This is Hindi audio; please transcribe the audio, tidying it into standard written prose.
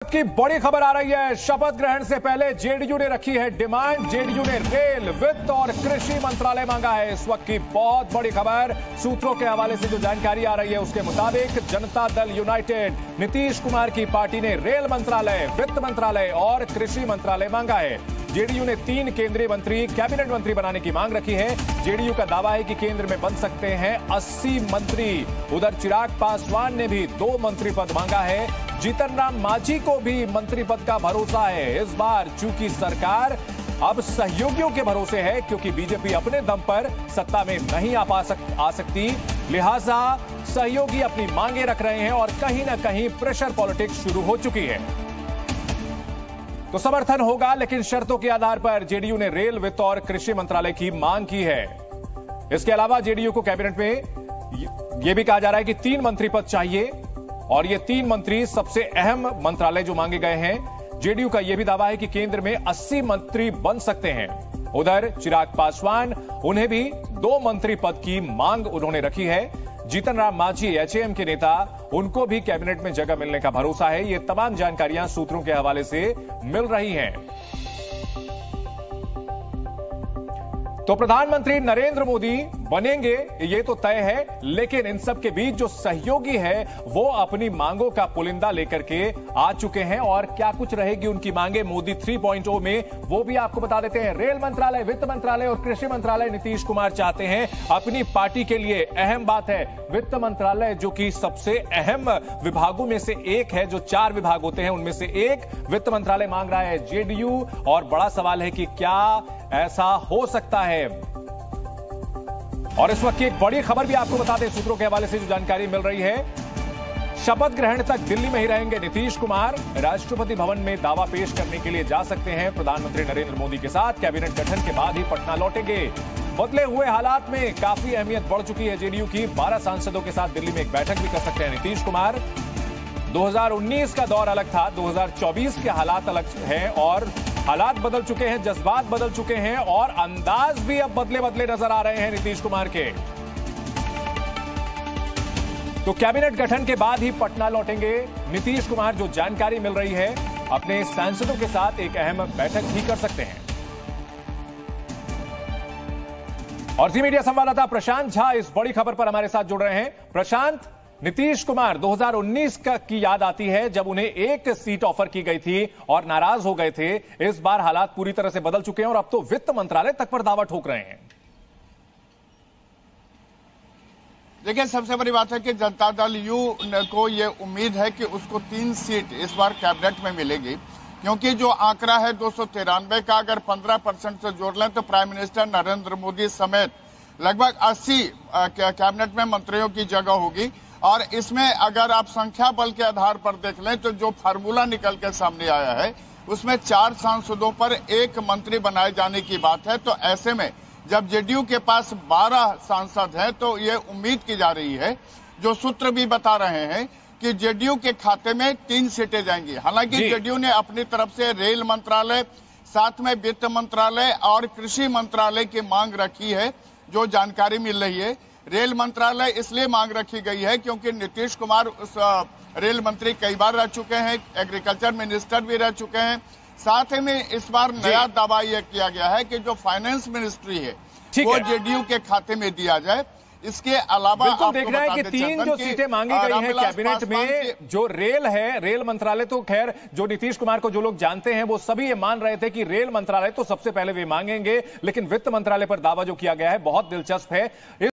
की बड़ी खबर आ रही है। शपथ ग्रहण से पहले जेडीयू ने रखी है डिमांड। जेडीयू ने रेल, वित्त और कृषि मंत्रालय मांगा है। इस वक्त की बहुत बड़ी खबर, सूत्रों के हवाले से जो जानकारी आ रही है उसके मुताबिक जनता दल यूनाइटेड नीतीश कुमार की पार्टी ने रेल मंत्रालय, वित्त मंत्रालय और कृषि मंत्रालय मांगा है। जेडीयू ने 3 केंद्रीय मंत्री, कैबिनेट मंत्री बनाने की मांग रखी है। जेडीयू का दावा है कि केंद्र में बन सकते हैं 80 मंत्री। उधर चिराग पासवान ने भी 2 मंत्री पद मांगा है। जीतन राम मांझी को भी मंत्री पद का भरोसा है। इस बार चूंकि सरकार अब सहयोगियों के भरोसे है, क्योंकि बीजेपी अपने दम पर सत्ता में नहीं आ सकती, लिहाजा सहयोगी अपनी मांगे रख रहे हैं और कहीं ना कहीं प्रेशर पॉलिटिक्स शुरू हो चुकी है। तो समर्थन होगा, लेकिन शर्तों के आधार पर जेडीयू ने रेल, वित्त और कृषि मंत्रालय की मांग की है। इसके अलावा जेडीयू को कैबिनेट में यह भी कहा जा रहा है कि 3 मंत्री पद चाहिए और ये 3 मंत्री सबसे अहम मंत्रालय जो मांगे गए हैं। जेडीयू का यह भी दावा है कि केंद्र में 80 मंत्री बन सकते हैं। उधर चिराग पासवान, उन्हें भी 2 मंत्री पद की मांग उन्होंने रखी है। जीतन राम मांझी एचएएम के नेता, उनको भी कैबिनेट में जगह मिलने का भरोसा है। ये तमाम जानकारियां सूत्रों के हवाले से मिल रही हैं। तो प्रधानमंत्री नरेंद्र मोदी बनेंगे ये तो तय है, लेकिन इन सब के बीच जो सहयोगी है वो अपनी मांगों का पुलिंदा लेकर के आ चुके हैं। और क्या कुछ रहेगी उनकी मांगे मोदी 3.0 में, वो भी आपको बता देते हैं। रेल मंत्रालय, वित्त मंत्रालय और कृषि मंत्रालय नीतीश कुमार चाहते हैं अपनी पार्टी के लिए। अहम बात है, वित्त मंत्रालय जो कि सबसे अहम विभागों में से एक है, जो 4 विभाग होते हैं उनमें से एक वित्त मंत्रालय मांग रहा है जेडीयू। और बड़ा सवाल है कि क्या ऐसा हो सकता है। और इस वक्त की एक बड़ी खबर भी आपको बता दें, सूत्रों के हवाले से जो जानकारी मिल रही है, शपथ ग्रहण तक दिल्ली में ही रहेंगे नीतीश कुमार। राष्ट्रपति भवन में दावा पेश करने के लिए जा सकते हैं प्रधानमंत्री नरेंद्र मोदी के साथ। कैबिनेट गठन के बाद ही पटना लौटेंगे। बदले हुए हालात में काफी अहमियत बढ़ चुकी है जेडीयू की। 12 सांसदों के साथ दिल्ली में एक बैठक भी कर सकते हैं नीतीश कुमार। 2019 का दौर अलग था, 2024 के हालात अलग हैं और हालात बदल चुके हैं, जज्बात बदल चुके हैं और अंदाज भी अब बदले बदले नजर आ रहे हैं नीतीश कुमार के। तो कैबिनेट गठन के बाद ही पटना लौटेंगे नीतीश कुमार। जो जानकारी मिल रही है, अपने सांसदों के साथ एक अहम बैठक भी कर सकते हैं। और जी मीडिया संवाददाता प्रशांत झा इस बड़ी खबर पर हमारे साथ जुड़ रहे हैं। प्रशांत, नीतीश कुमार 2019 की याद आती है जब उन्हें 1 सीट ऑफर की गई थी और नाराज हो गए थे। इस बार हालात पूरी तरह से बदल चुके हैं और अब तो वित्त मंत्रालय तक पर दावा ठोक रहे हैं। देखिए, सबसे बड़ी बात है कि जनता दल यू को यह उम्मीद है कि उसको 3 सीट इस बार कैबिनेट में मिलेगी, क्योंकि जो आंकड़ा है 293 का, अगर 15% से जोड़ लें तो प्राइम मिनिस्टर नरेंद्र मोदी समेत लगभग 80 कैबिनेट में मंत्रियों की जगह होगी। और इसमें अगर आप संख्या बल के आधार पर देख लें तो जो फार्मूला निकल के सामने आया है उसमें 4 सांसदों पर 1 मंत्री बनाए जाने की बात है। तो ऐसे में जब जेडीयू के पास 12 सांसद हैं तो ये उम्मीद की जा रही है, जो सूत्र भी बता रहे हैं, कि जेडीयू के खाते में 3 सीटें जाएंगी। हालांकि जेडीयू ने अपनी तरफ से रेल मंत्रालय, साथ में वित्त मंत्रालय और कृषि मंत्रालय की मांग रखी है। जो जानकारी मिल रही है, रेल मंत्रालय इसलिए मांग रखी गई है क्योंकि नीतीश कुमार उस रेल मंत्री कई बार रह चुके हैं, एग्रीकल्चर मिनिस्टर भी रह चुके हैं। साथ ही में इस बार नया दावा यह किया गया है कि जो फाइनेंस मिनिस्ट्री है वो जेडीयू के खाते में दिया जाए। इसके अलावा बिल्कुल देख रहे हैं कि 3 जो सीटें मांगी गई हैं कैबिनेट में, जो रेल है, रेल मंत्रालय तो खैर जो नीतीश कुमार को जो लोग जानते हैं वो सभी ये मान रहे थे कि रेल मंत्रालय तो सबसे पहले वे मांगेंगे, लेकिन वित्त मंत्रालय पर दावा जो किया गया है बहुत दिलचस्प है।